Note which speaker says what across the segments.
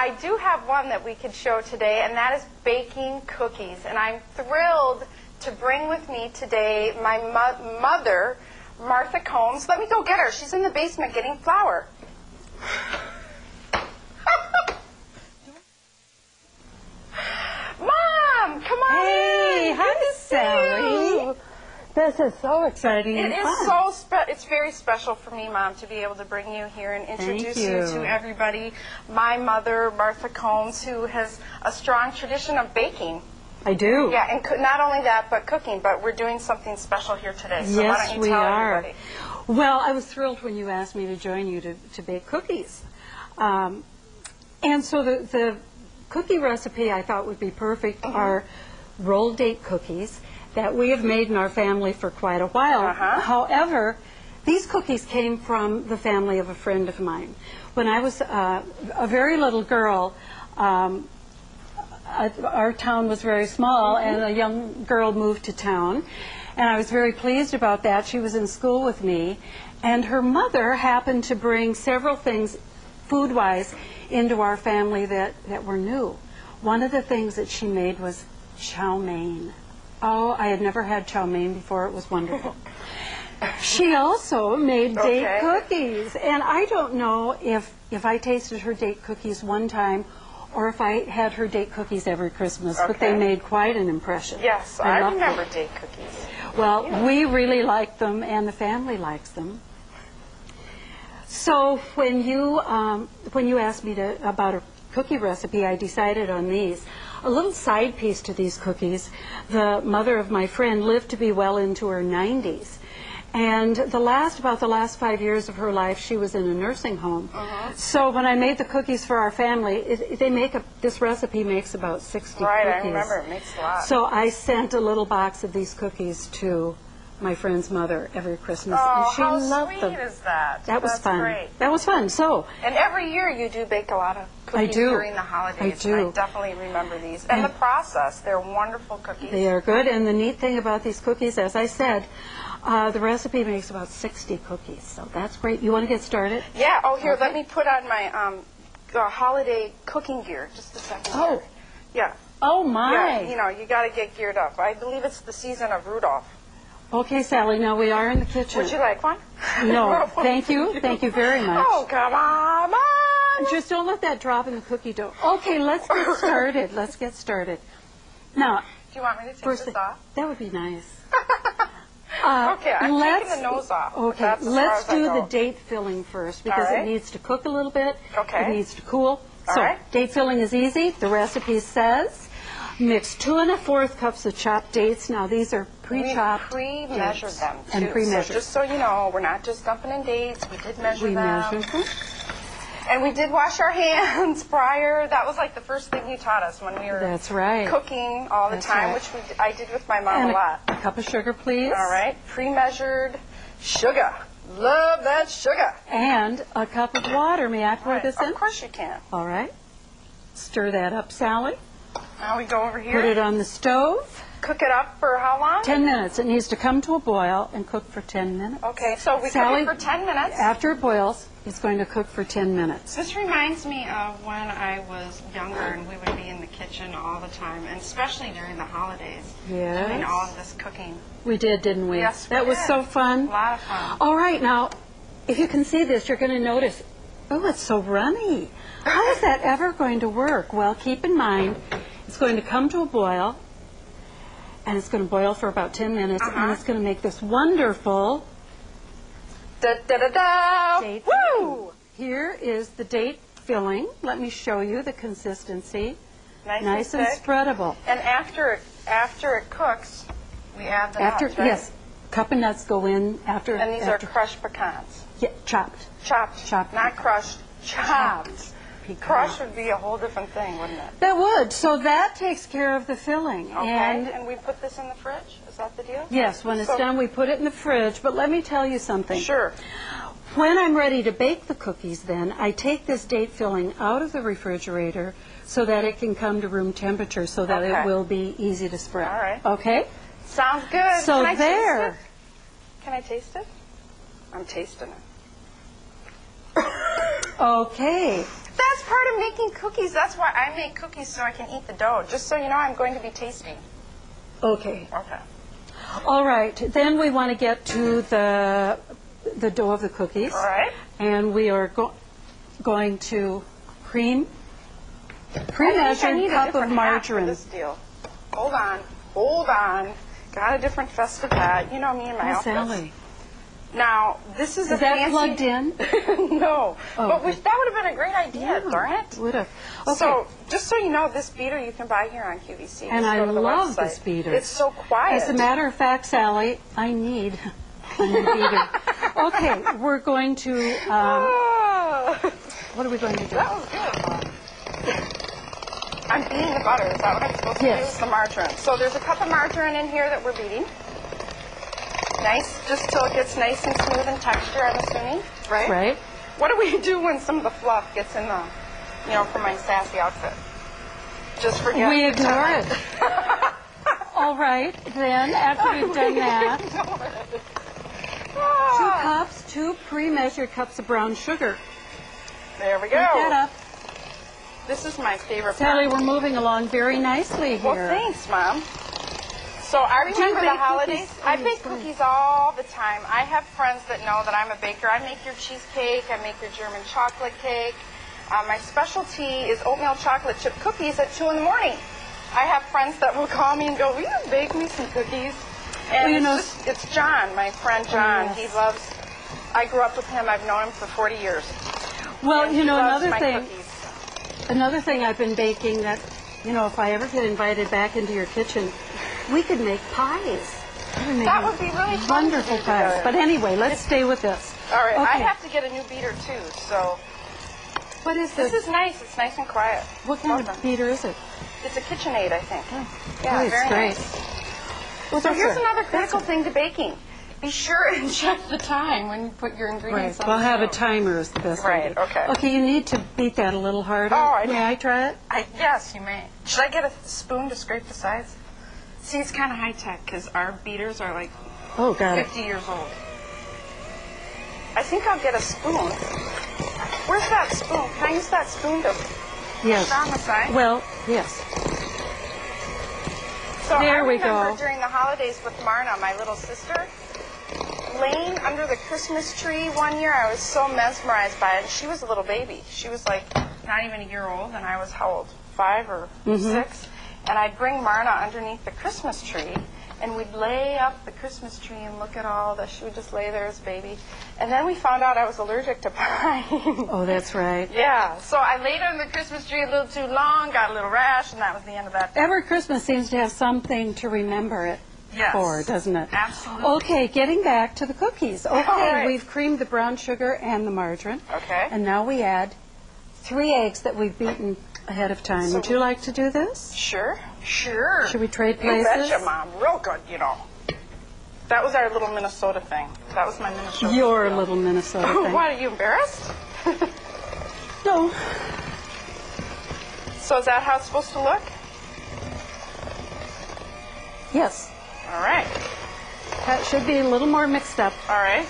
Speaker 1: I do have one that we could show today, and that is baking cookies. And I'm thrilled to bring with me today my mother, Martha Combs. Let me go get her. She's in the basement getting flour. Mom, come on
Speaker 2: in.
Speaker 1: Hey,
Speaker 2: hi, Sally. This is so exciting and fun.
Speaker 1: It's very special for me, Mom, to be able to bring you here and introduce
Speaker 2: Thank
Speaker 1: you to everybody. My mother, Martha Combs, who has a strong tradition of baking.
Speaker 2: I do.
Speaker 1: Yeah, and not only that, but cooking. But we're doing something special here today. So
Speaker 2: yes,
Speaker 1: why don't you tell everybody?
Speaker 2: Well, I was thrilled when you asked me to join you to bake cookies. And so the cookie recipe I thought would be perfect are rolled date cookies that we have made in our family for quite a while. However, these cookies came from the family of a friend of mine. When I was a very little girl, our town was very small, and a young girl moved to town, and I was very pleased about that. She was in school with me, and her mother happened to bring several things, food-wise, into our family that were new. One of the things that she made was chow mein. Oh, I had never had chow mein before. It was wonderful. She also made date cookies, and I don't know if I tasted her date cookies one time or if I had her date cookies every Christmas, but they made quite an impression.
Speaker 1: Yes, I remember date cookies.
Speaker 2: Well, we really like them, and the family likes them. So when you asked me about a cookie recipe, I decided on these. A little side piece to these cookies, the mother of my friend lived to be well into her 90s. And about the last 5 years of her life, she was in a nursing home. So when I made the cookies for our family, this recipe makes about 60
Speaker 1: right,
Speaker 2: cookies.
Speaker 1: I remember. It makes a lot.
Speaker 2: So I sent a little box of these cookies to my friend's mother every Christmas,
Speaker 1: and
Speaker 2: she loved them.
Speaker 1: How sweet is that?
Speaker 2: That was fun.
Speaker 1: Great.
Speaker 2: That was fun. So,
Speaker 1: and every year you do bake a lot of cookies during the holidays.
Speaker 2: I do.
Speaker 1: And I definitely remember these. And the process, they're wonderful cookies.
Speaker 2: They are good. And the neat thing about these cookies, as I said, the recipe makes about 60 cookies. So that's great. You want to get started?
Speaker 1: Yeah. Oh, here, let me put on my holiday cooking gear. Just a second.
Speaker 2: Oh.
Speaker 1: Yeah.
Speaker 2: Oh, my.
Speaker 1: Yeah, you got to get geared up. I believe it's the season of Rudolph.
Speaker 2: Okay, Sally, now we are in the kitchen.
Speaker 1: Would you like one?
Speaker 2: No, thank you. Thank you very much.
Speaker 1: Oh, come on, Mom.
Speaker 2: Just don't let that drop in the cookie dough. Okay, let's get started. Let's get started. Now,
Speaker 1: do you want me to take this off?
Speaker 2: That would be nice.
Speaker 1: Okay, I'm taking the nose off.
Speaker 2: Okay, let's do the date filling first because it needs to cook a little bit.
Speaker 1: Okay.
Speaker 2: It needs to cool. Date filling is easy. The recipe says mix 2 1/4 cups of chopped dates. Now these are pre-chopped.
Speaker 1: We pre-measured them too.
Speaker 2: And pre-measured.
Speaker 1: So just so you know, we're not just dumping in dates. We did measure them.
Speaker 2: We measured them.
Speaker 1: And we did wash our hands prior. That was like the first thing you taught us when we were cooking all the time, which I did with my mom a lot.
Speaker 2: A cup of sugar, please.
Speaker 1: All right. Pre-measured sugar. Love that sugar.
Speaker 2: And a cup of water. May I pour this in?
Speaker 1: Of course you can.
Speaker 2: All right. Stir that up, Sally.
Speaker 1: Now we go over here.
Speaker 2: Put it on the stove.
Speaker 1: Cook it up for how long?
Speaker 2: 10 minutes. It needs to come to a boil and cook for 10 minutes.
Speaker 1: Okay, so we cook it for 10 minutes.
Speaker 2: After it boils, it's going to cook for 10 minutes.
Speaker 1: This reminds me of when I was younger and we would be in the kitchen all the time, and especially during the holidays, doing all of this cooking.
Speaker 2: We did, didn't we?
Speaker 1: Yes, we
Speaker 2: did. That was so fun.
Speaker 1: A lot of fun.
Speaker 2: All right, now, if you can see this, you're going to notice, oh, it's so runny. How is that ever going to work? Well, keep in mind, it's going to come to a boil, and it's going to boil for about 10 minutes, and it's going to make this wonderful date filling. Here is the date filling. Let me show you the consistency. Nice and spreadable.
Speaker 1: And after it cooks, we add the nuts, right?
Speaker 2: Yes. Cup of nuts go in after.
Speaker 1: And these are crushed pecans.
Speaker 2: Yeah, chopped.
Speaker 1: Chopped. Not crushed. Chopped. Crush would be a whole different thing, wouldn't it?
Speaker 2: That would. So that takes care of the filling.
Speaker 1: Okay. And we put this in the fridge? Is that the deal?
Speaker 2: Yes. When it's done, we put it in the fridge. But let me tell you something.
Speaker 1: Sure.
Speaker 2: When I'm ready to bake the cookies, then, I take this date filling out of the refrigerator so that it can come to room temperature so that it will be easy to spread.
Speaker 1: All right.
Speaker 2: Okay?
Speaker 1: Sounds good.
Speaker 2: So
Speaker 1: Can I
Speaker 2: there.
Speaker 1: taste it? Can I taste it? I'm tasting it.
Speaker 2: Okay.
Speaker 1: That's part of making cookies. That's why I make cookies, so I can eat the dough. Just so you know, I'm going to be tasting.
Speaker 2: Okay.
Speaker 1: Okay.
Speaker 2: All right. Then we want to get to the dough of the cookies.
Speaker 1: All right.
Speaker 2: And we are going to
Speaker 1: I
Speaker 2: pre-measured
Speaker 1: need a
Speaker 2: cup of
Speaker 1: different hat for
Speaker 2: margarine.
Speaker 1: this deal. Hold on. Got a different festive hat. You know me and my outfits.
Speaker 2: Sally.
Speaker 1: Now, this is a
Speaker 2: Is that
Speaker 1: fancy...
Speaker 2: plugged in?
Speaker 1: No.
Speaker 2: Oh,
Speaker 1: But
Speaker 2: okay.
Speaker 1: that would have been a great idea, darn it.
Speaker 2: Would have. Okay.
Speaker 1: So, just so you know, this beater you can buy here on QVC.
Speaker 2: And
Speaker 1: Just
Speaker 2: I
Speaker 1: go to the
Speaker 2: love
Speaker 1: website.
Speaker 2: this beater.
Speaker 1: It's so quiet.
Speaker 2: As a matter of fact, Sally, I need a new beater. Okay, we're going to,
Speaker 1: Ah,
Speaker 2: what are we going to do?
Speaker 1: that was good, Mom. I'm beating the butter. Is that what I'm supposed to
Speaker 2: Yes.
Speaker 1: do? It's the margarine. So there's a cup of margarine in here that we're beating. Nice, just till it gets nice and smooth in texture, I'm assuming. Right?
Speaker 2: Right.
Speaker 1: What do we do when some of the fluff gets in the, from my sassy outfit? Just forget.
Speaker 2: We ignore it. All right, then, after we've done that, 2 pre-measured cups of brown sugar.
Speaker 1: There we go.
Speaker 2: Pick that up.
Speaker 1: This is my favorite
Speaker 2: Sally,
Speaker 1: part.
Speaker 2: we're moving along very nicely here.
Speaker 1: Well, thanks, Mom. So I remember the
Speaker 2: bake
Speaker 1: holidays.
Speaker 2: cookies?
Speaker 1: I bake cookies all the time. I have friends that know that I'm a baker. I make your cheesecake. I make your German chocolate cake. My specialty is oatmeal chocolate chip cookies at 2 in the morning. I have friends that will call me and go, "Will you bake me some cookies?" And it's John, my friend John.
Speaker 2: yes.
Speaker 1: He loves. I grew up with him. I've known him for 40 years.
Speaker 2: Well,
Speaker 1: And he loves my
Speaker 2: another thing I've been baking that, if I ever get invited back into your kitchen, we could make pies.
Speaker 1: That would be really fun to
Speaker 2: Wonderful
Speaker 1: do
Speaker 2: pies.
Speaker 1: together.
Speaker 2: But anyway, let's stay with this.
Speaker 1: All right, I
Speaker 2: Okay.
Speaker 1: have to get a new beater too. So
Speaker 2: What is
Speaker 1: this
Speaker 2: this?
Speaker 1: is nice. It's nice and quiet.
Speaker 2: What kind
Speaker 1: Welcome.
Speaker 2: of beater is it?
Speaker 1: It's a KitchenAid, I think.
Speaker 2: Oh, it's
Speaker 1: very
Speaker 2: great.
Speaker 1: nice.
Speaker 2: Well,
Speaker 1: So
Speaker 2: that's
Speaker 1: here's
Speaker 2: a-
Speaker 1: another critical thing to baking. Be sure and check the time when you put your
Speaker 2: Right.
Speaker 1: ingredients on
Speaker 2: We'll
Speaker 1: the
Speaker 2: have a
Speaker 1: stove.
Speaker 2: timer is the best
Speaker 1: Right,
Speaker 2: idea.
Speaker 1: okay.
Speaker 2: Okay, you need to beat that a little harder.
Speaker 1: Oh, I
Speaker 2: May
Speaker 1: know.
Speaker 2: I try it?
Speaker 1: Yes, you may. Should I get a spoon to scrape the sides? See, it's kind of high tech because our beaters are like
Speaker 2: Oh, got it.
Speaker 1: 50 years old. I think I'll get a spoon. Where's that spoon? Can I use that spoon to
Speaker 2: Yes.
Speaker 1: put on the side?
Speaker 2: Well, yes.
Speaker 1: So
Speaker 2: There
Speaker 1: I
Speaker 2: we
Speaker 1: remember
Speaker 2: go.
Speaker 1: during the holidays with Marna, my little sister, laying under the Christmas tree one year, I was so mesmerized by it. And she was a little baby. She was like not even a year old, and I was how old? 5 or 6. And I'd bring Marna underneath the Christmas tree, and we'd lay up the Christmas tree and look at all the. She would just lay there as a baby. And then we found out I was allergic to pine.
Speaker 2: Oh, that's right.
Speaker 1: Yeah, so I laid under the Christmas tree a little too long, got a little rash, and that was the end of that.
Speaker 2: Every Christmas seems to have something to remember it
Speaker 1: Yes.
Speaker 2: for, doesn't it?
Speaker 1: Absolutely.
Speaker 2: Okay, getting back to the cookies. Okay,
Speaker 1: right.
Speaker 2: we've creamed the brown sugar and the margarine.
Speaker 1: Okay.
Speaker 2: And now we add 3 eggs that we've beaten ahead of time.
Speaker 1: So
Speaker 2: Would you like to do this?
Speaker 1: Sure.
Speaker 2: Should we trade
Speaker 1: You
Speaker 2: places?
Speaker 1: betcha, Mom. Real good, That was our little Minnesota thing. That was my Minnesota
Speaker 2: Your
Speaker 1: deal.
Speaker 2: little Minnesota thing.
Speaker 1: What, are you embarrassed?
Speaker 2: No.
Speaker 1: So is that how it's supposed to look?
Speaker 2: Yes.
Speaker 1: All right.
Speaker 2: That should be a little more mixed up.
Speaker 1: All right.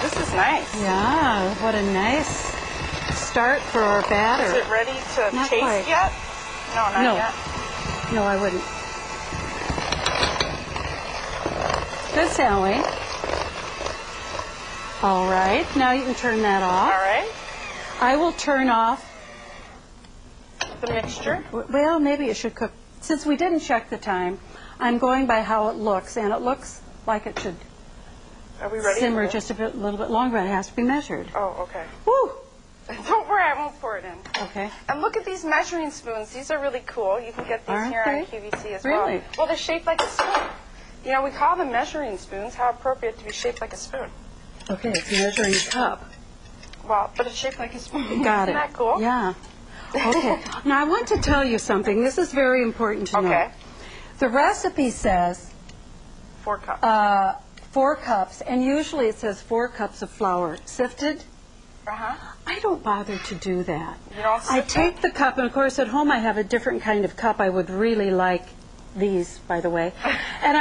Speaker 1: This is nice.
Speaker 2: Yeah, what a nice start for our
Speaker 1: Is
Speaker 2: batter.
Speaker 1: it ready to
Speaker 2: Not
Speaker 1: taste
Speaker 2: quite.
Speaker 1: yet? No, not
Speaker 2: No.
Speaker 1: yet.
Speaker 2: No, I wouldn't. Good, Sally. All right, now you can turn that
Speaker 1: All
Speaker 2: off.
Speaker 1: right.
Speaker 2: I will turn off,
Speaker 1: The mixture.
Speaker 2: well, maybe it should cook. Since we didn't check the time, I'm going by how it looks, and it looks like it should
Speaker 1: Are we ready?
Speaker 2: simmer
Speaker 1: for
Speaker 2: just a little bit longer, but it has to be measured.
Speaker 1: Oh, okay.
Speaker 2: Woo!
Speaker 1: Don't worry, I won't pour it in.
Speaker 2: Okay.
Speaker 1: And look at these measuring spoons. These are really cool. You can get these
Speaker 2: Aren't
Speaker 1: here on
Speaker 2: they?
Speaker 1: QVC as
Speaker 2: Really?
Speaker 1: well. Well, they're shaped like a spoon. We call them measuring spoons. How appropriate to be shaped like a spoon.
Speaker 2: Okay, it's a measuring cup.
Speaker 1: Well, but it's shaped like a spoon.
Speaker 2: Got it.
Speaker 1: Isn't that cool?
Speaker 2: Yeah. Okay. Now, I want to tell you something. This is very important to know.
Speaker 1: Okay.
Speaker 2: The recipe says
Speaker 1: 4 cups.
Speaker 2: 4 cups, and usually it says 4 cups of flour, sifted.
Speaker 1: Uh-huh.
Speaker 2: I don't bother to do that.
Speaker 1: You don't
Speaker 2: I
Speaker 1: sift
Speaker 2: take the cup, and of course at home I have a different kind of cup. I would really like these, by the way. And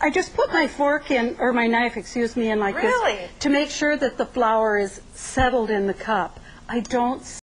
Speaker 2: I just put my fork in, or my knife, excuse me, in like
Speaker 1: Really?
Speaker 2: this to make sure that the flour is settled in the cup. I don't